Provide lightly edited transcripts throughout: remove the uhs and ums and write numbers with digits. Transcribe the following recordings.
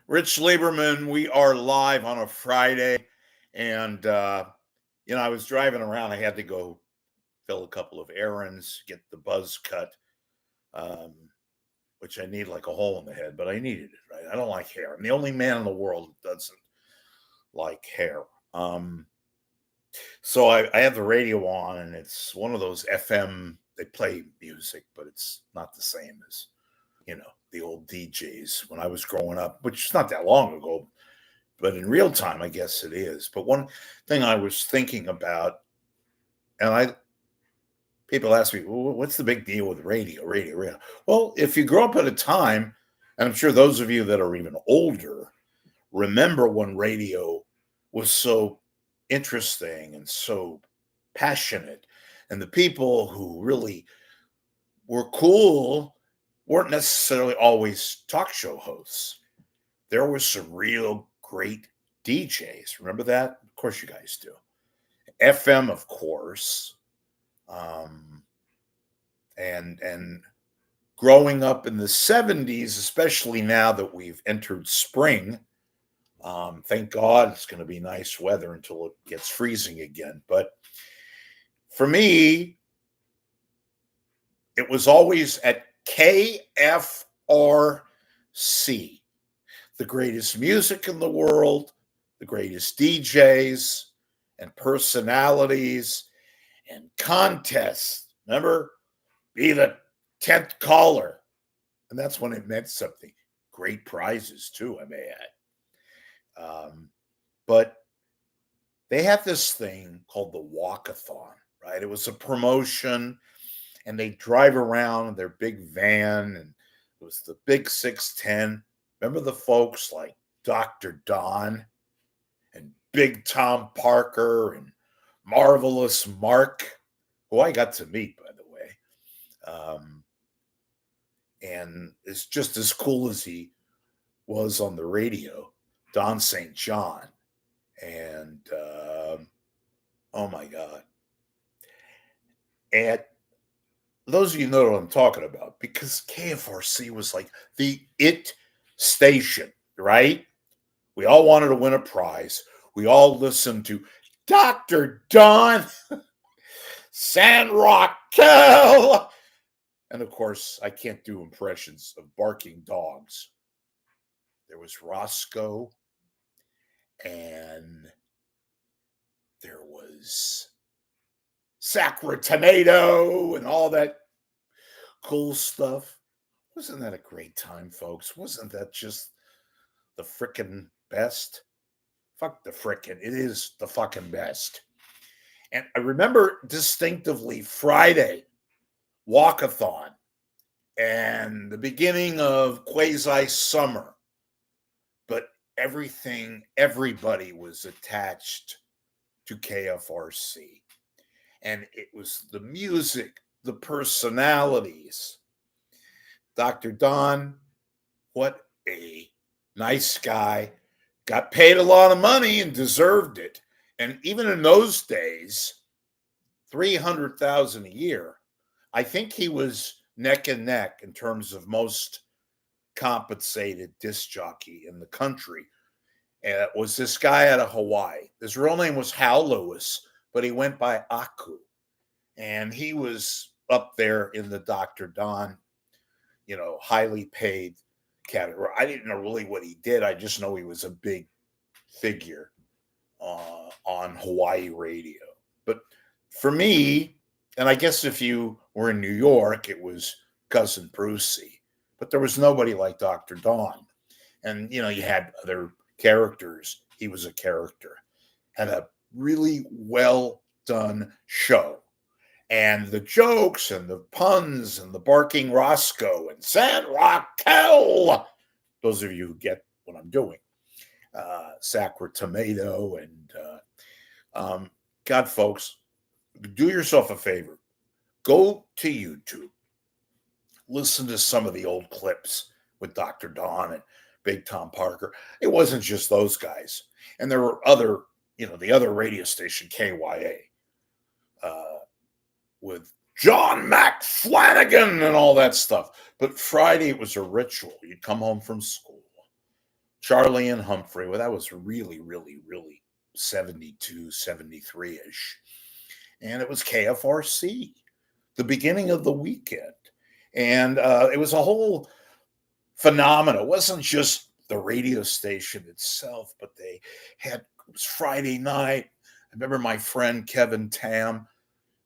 Rich Lieberman, we are live on a Friday. And, I was driving around. I had to go fill a couple of errands, get the buzz cut, um, which I need like a hole in the head, but I needed it, right? I don't like hair. I'm the only man in the world who doesn't like hair. Um, so I have the radio on, and it's one of those FM, they play music, but it's not the same as, the old DJs when I was growing up, which is not that long ago. But in real time, I guess it is. But one thing I was thinking about, and people ask me, well, what's the big deal with radio? Well, if you grow up at a time, and I'm sure those of you that are even older remember when radio was so interesting and so passionate, and the people who really were cool weren't necessarily always talk show hosts. There was some real great DJs. Remember that? Of course, you guys do. FM, of course, and growing up in the 70s, especially now that we've entered spring. Thank God it's going to be nice weather until it gets freezing again. But for me, it was always at KFRC. The greatest music in the world, the greatest DJs and personalities and contests. Remember? Be the 10th caller. And that's when it meant something. Great prizes, too, I may add. But they had this thing called the walkathon, right? It was a promotion, and they drive around in their big van, and it was the big 610. Remember the folks like Dr. Don and Big Tom Parker and Marvelous Mark, who I got to meet, by the way, and is just as cool as he was on the radio, Don St. John. And oh my God. And those of you know what I'm talking about, because KFRC was like the it station, right? We all wanted to win a prize. We all listened to Dr. Don, San Raquel. And of course, I can't do impressions of barking dogs. There was Roscoe, and there was Sacra Tomato and all that cool stuff. Wasn't that a great time, folks? Wasn't that just the frickin' best? Fuck the frickin'. It is the fucking best. And I remember distinctively Friday walkathon and the beginning of quasi summer. But everybody was attached to KFRC. And it was the music, the personalities. Dr. Don, what a nice guy. Got paid a lot of money and deserved it. And even in those days, $300,000 a year, I think he was neck and neck in terms of most compensated disc jockey in the country. And it was this guy out of Hawaii. His real name was Hal Lewis, but he went by Aku. And he was up there in the Dr. Don, highly paid category. I didn't know really what he did. I just know he was a big figure on Hawaii radio. But for me, and I guess if you were in New York, it was Cousin Brucey. But there was nobody like Dr. Don. And, you had other characters. He was a character. Had a really well done show. And the jokes and the puns and the barking Roscoe and San Raquel, those of you who get what I'm doing, Sacra Tomato, and God, folks, do yourself a favor. Go to YouTube. Listen to some of the old clips with Dr. Don and Big Tom Parker. It wasn't just those guys. And there were other, the other radio station, KYA, with John Mac Flanagan and all that stuff. But Friday, it was a ritual. You'd come home from school, Charlie and Humphrey. Well, that was really, really, really 72, 73 ish. And it was KFRC, the beginning of the weekend. And it was a whole phenomenon. It wasn't just the radio station itself, but they had, it was Friday night. I remember my friend Kevin Tam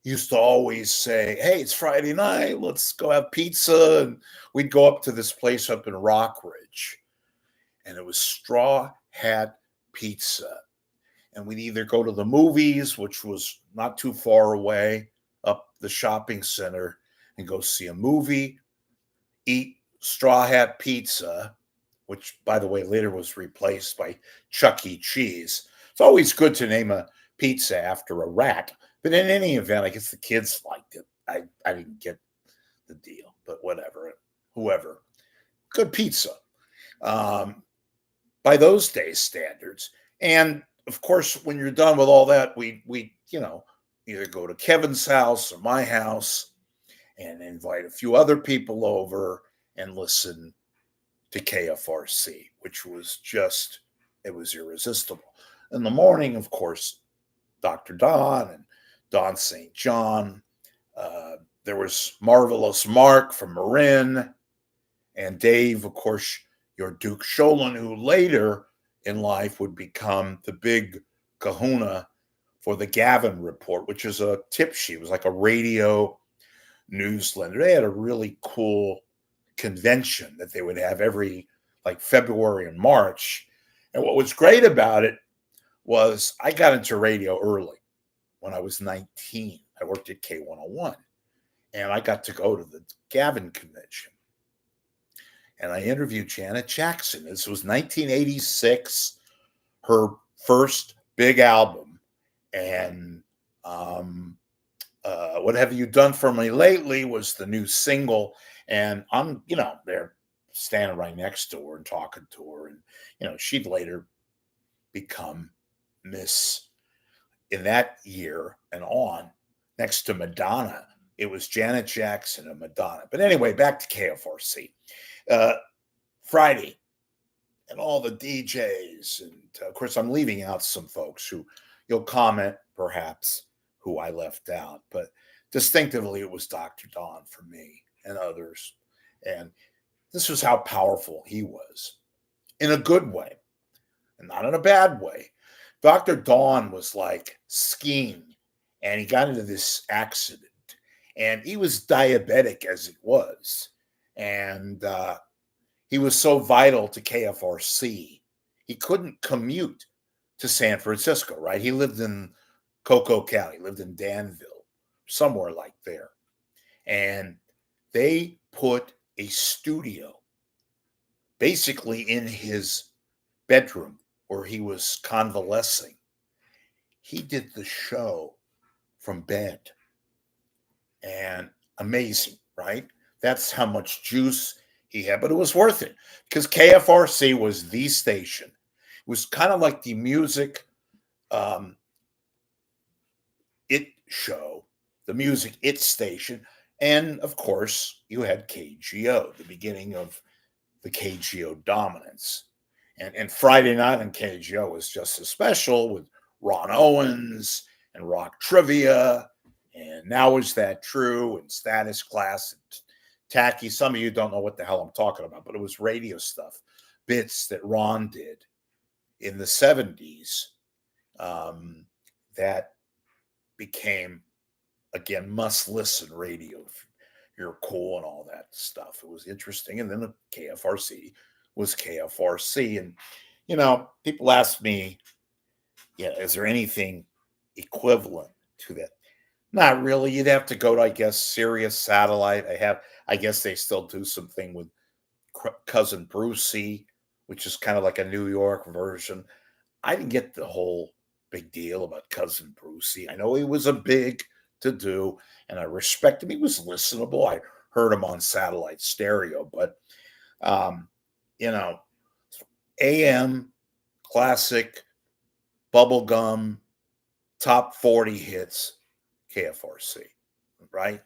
used to always say, "Hey, it's Friday night. Let's go have pizza." And we'd go up to this place up in Rockridge, and it was Straw Hat Pizza. And we'd either go to the movies, which was not too far away, up the shopping center, and go see a movie, eat Straw Hat Pizza, which, by the way, later was replaced by Chuck E. Cheese. It's always good to name a pizza after a rat. But in any event, I guess the kids liked it. I didn't get the deal, but whatever. Whoever. Good pizza. By those days' standards. And of course, when you're done with all that, we either go to Kevin's house or my house and invite a few other people over and listen to KFRC, which was just, it was irresistible. In the morning, of course, Dr. Don and Don St. John. There was Marvelous Mark from Marin, and Dave, of course, your Duke Sholin, who later in life would become the big kahuna for the Gavin Report, which is a tip sheet. It was like a radio newsletter. They had a really cool convention that they would have every like February and March. And what was great about it was I got into radio early when I was 19. I worked at K101 and I got to go to the Gavin convention. And I interviewed Janet Jackson. This was 1986, her first big album. And What Have You Done For Me Lately was the new single. And I'm, there standing right next to her and talking to her. And, she'd later become Miss in that year and on, next to Madonna. It was Janet Jackson and Madonna. But anyway, back to KFRC. Friday and all the DJs. And of course, I'm leaving out some folks who you'll comment perhaps who I left out. But distinctively, it was Dr. Don for me and others. And this was how powerful he was in a good way and not in a bad way. Dr. Don was like skiing and he got into this accident and he was diabetic as it was. And he was so vital to KFRC. He couldn't commute to San Francisco, right? He lived in Cocoa County, lived in Danville, somewhere like there. And they put a studio basically in his bedroom where he was convalescing. He did the show from bed. And amazing, right? That's how much juice he had, but it was worth it because KFRC was the station. It was kind of like the music it show, the music it station. And of course, you had KGO, the beginning of the KGO dominance. And Friday night on KGO was just as special with Ron Owens and Rock Trivia. And Now Is That True? And Status Class and Tacky. Some of you don't know what the hell I'm talking about, but it was radio stuff, bits that Ron did in the 70s that became, again, must listen radio. You're cool and all that stuff. It was interesting. And then the KFRC was KFRC. And, people ask me, is there anything equivalent to that? Not really. You'd have to go to, I guess, Sirius Satellite. I guess they still do something with Cousin Brucey, which is kind of like a New York version. I didn't get the whole big deal about Cousin Brucey. I know he was a big to do, and I respect him. He was listenable. I heard him on satellite stereo, but AM classic bubblegum top 40 hits, KFRC, right?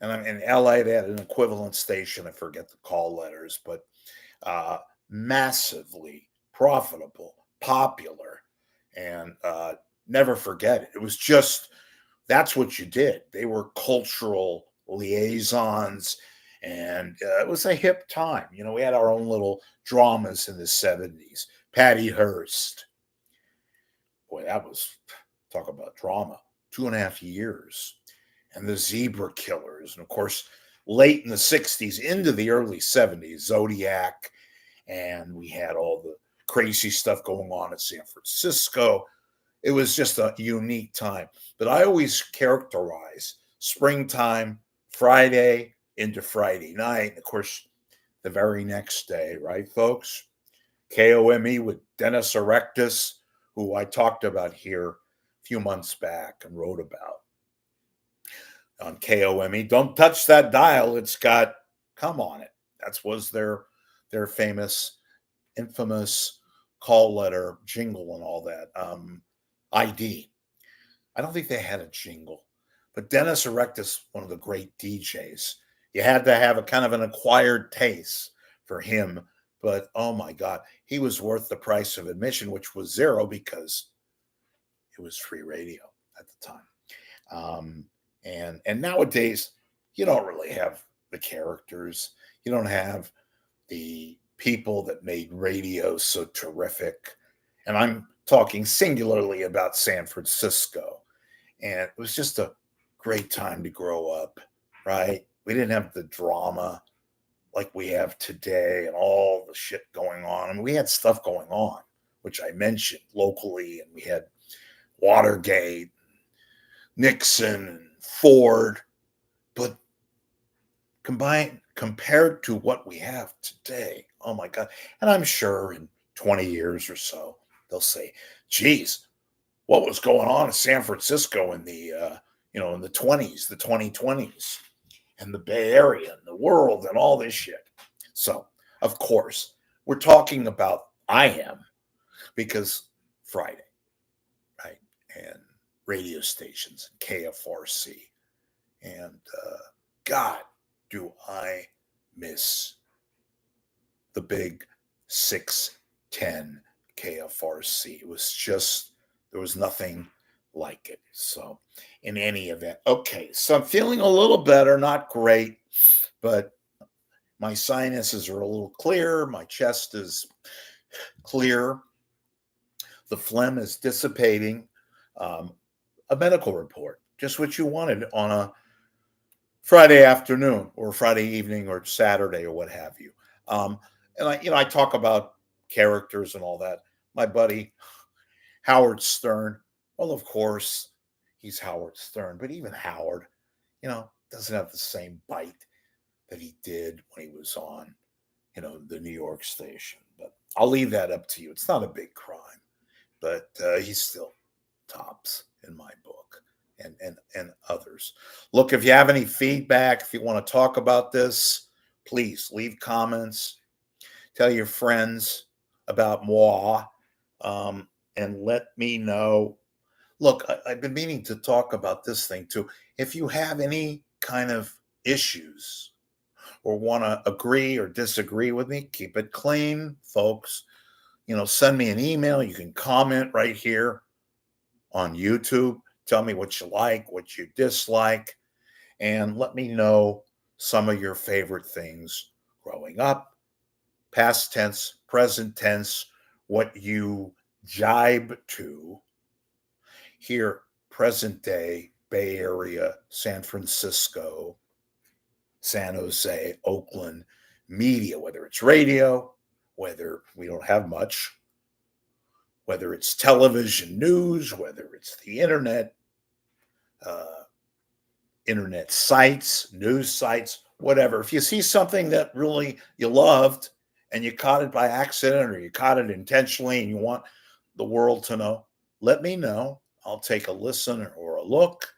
And in LA, they had an equivalent station. I forget the call letters, but massively profitable, popular, and never forget it. It was just that's what you did. They were cultural liaisons, and it was a hip time. You know, we had our own little dramas in the 70s. Patty Hearst, boy, that was talk about drama. 2.5 years, and the Zebra Killers, and of course, late in the 60s into the early 70s, Zodiac, and we had all the crazy stuff going on in San Francisco. It was just a unique time. But I always characterize springtime, Friday into Friday night. And of course, the very next day, right, folks? KOME with Dennis Erectus, who I talked about here a few months back and wrote about on KOME. Don't touch that dial. It's got come on it. That was their famous, infamous call letter jingle and all that. ID. I don't think they had a jingle, but Dennis Erectus, one of the great DJs, you had to have a kind of an acquired taste for him. But oh my God, he was worth the price of admission, which was zero because it was free radio at the time. And nowadays, you don't really have the characters. You don't have the people that made radio so terrific. And I'm talking singularly about San Francisco. And it was just a great time to grow up, right? We didn't have the drama like we have today and all the shit going on. I mean, we had stuff going on, which I mentioned locally, and we had Watergate, Nixon, and Ford. But compared to what we have today, oh my God. And I'm sure in 20 years or so, they'll say, geez, what was going on in San Francisco in the in the 20s, the 2020s, and the Bay Area and the world and all this shit. So, of course, we're talking about I am because Friday, right? And radio stations and KFRC. And God, do I miss the big 610 KFRC. It was just, there was nothing like it. So, in any event, okay, so I'm feeling a little better, not great, but my sinuses are a little clear, my chest is clear, the phlegm is dissipating. A medical report, just what you wanted on a Friday afternoon or Friday evening or Saturday or what have you. And I talk about characters and all that. My buddy Howard Stern. Well, of course, he's Howard Stern, but even Howard, doesn't have the same bite that he did when he was on, the New York station. But I'll leave that up to you. It's not a big crime, but he's still tops in my book and others. Look, if you have any feedback, if you want to talk about this, please leave comments. Tell your friends about moi, and let me know. Look, I've been meaning to talk about this thing too. If you have any kind of issues or want to agree or disagree with me, keep it clean, folks. Send me an email. You can comment right here on YouTube. Tell me what you like, what you dislike, and let me know some of your favorite things growing up, past tense, present tense, what you jibe to. Here, present day, Bay Area, San Francisco, San Jose, Oakland, media, whether it's radio, whether we don't have much, whether it's television news, whether it's the internet, internet sites, news sites, whatever. If you see something that really you loved and you caught it by accident or you caught it intentionally and you want the world to know, let me know. I'll take a listen or a look.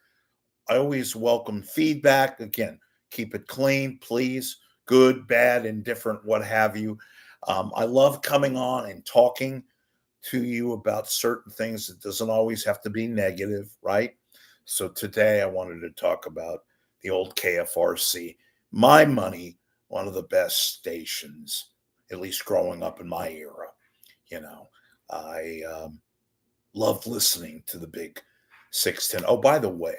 I always welcome feedback. Again, keep it clean, please. Good, bad, indifferent, what have you. I love coming on and talking to you about certain things. It doesn't always have to be negative, right? So today I wanted to talk about the old KFRC. My money, one of the best stations, at least growing up in my era. You know, I love listening to the big 610. Oh, by the way,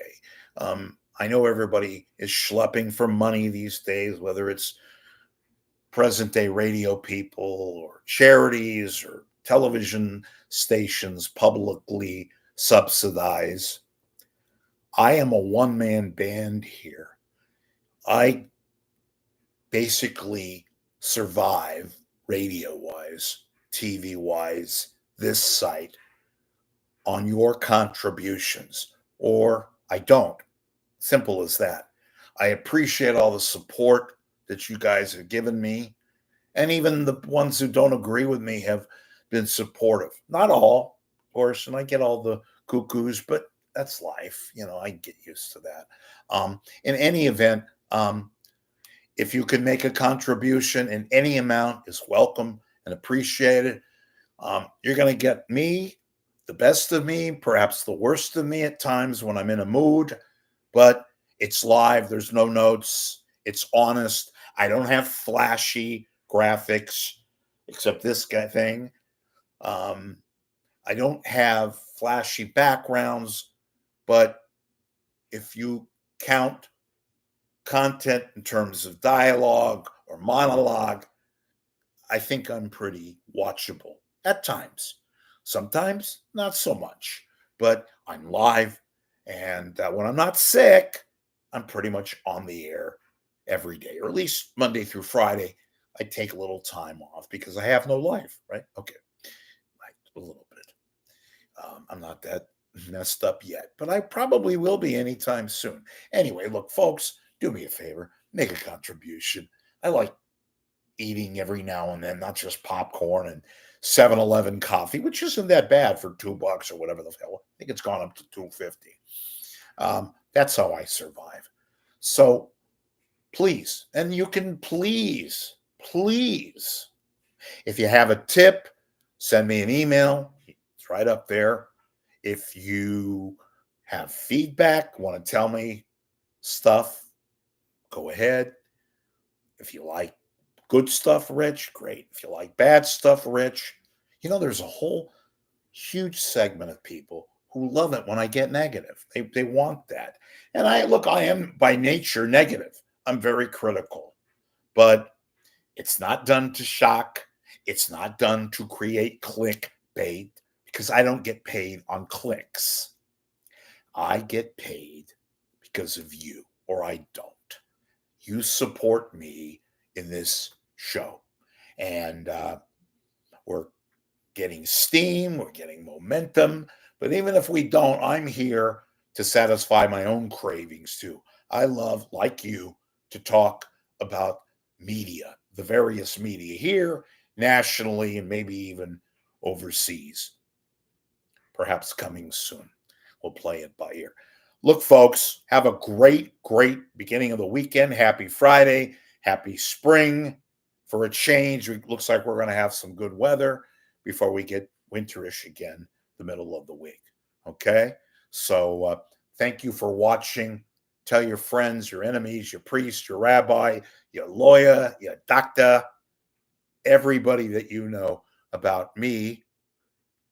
I know everybody is schlepping for money these days, whether it's present day radio people or charities or television stations publicly subsidize. I am a one man band here. I basically survive radio wise, TV wise, this site on your contributions, or I don't. Simple as that. I appreciate all the support that you guys have given me. And even the ones who don't agree with me have been supportive. Not all, of course, and I get all the cuckoos, but that's life. I get used to that. In any event, if you can make a contribution in any amount is welcome and appreciated. You're going to get me, the best of me, perhaps the worst of me at times when I'm in a mood, but it's live. There's no notes. It's honest. I don't have flashy graphics except this guy thing. I don't have flashy backgrounds, but if you count content in terms of dialogue or monologue, I think I'm pretty watchable at times. Sometimes not so much, but I'm live. And when I'm not sick, I'm pretty much on the air every day, or at least Monday through Friday. I take a little time off because I have no life, right? Okay. Right. A little bit. I'm not that messed up yet, but I probably will be anytime soon. Anyway, look, folks, do me a favor, make a contribution. I like eating every now and then, not just popcorn and 7-Eleven coffee, which isn't that bad for $2 or whatever the hell. I think it's gone up to $2.50. That's how I survive. So please, and you can please, if you have a tip, send me an email. It's right up there. If you have feedback, want to tell me stuff, go ahead. If you like good stuff, Rich, great. If you like bad stuff, Rich, there's a whole huge segment of people who love it when I get negative. They want that. And I am by nature negative. I'm very critical, but it's not done to shock. It's not done to create clickbait because I don't get paid on clicks. I get paid because of you, or I don't. You support me in this show. And we're getting steam, we're getting momentum. But even if we don't, I'm here to satisfy my own cravings too. I love, like you, to talk about media, the various media here, nationally, and maybe even overseas. Perhaps coming soon. We'll play it by ear. Look, folks, have a great beginning of the weekend. Happy Friday. Happy spring. For a change, it looks like we're going to have some good weather before we get winterish again the middle of the week. Okay? So thank you for watching. Tell your friends, your enemies, your priest, your rabbi, your lawyer, your doctor, everybody that you know about me,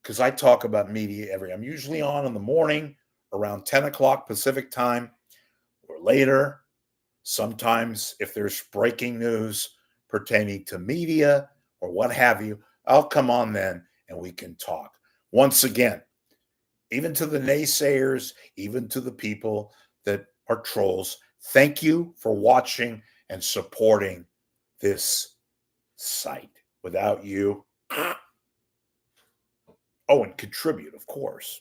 because I talk about media I'm usually on in the morning around 10 o'clock Pacific time or later. Sometimes if there's breaking news pertaining to media or what have you, I'll come on then and we can talk. Once again, even to the naysayers, even to the people that are trolls, thank you for watching and supporting this site. Without you, and contribute, of course.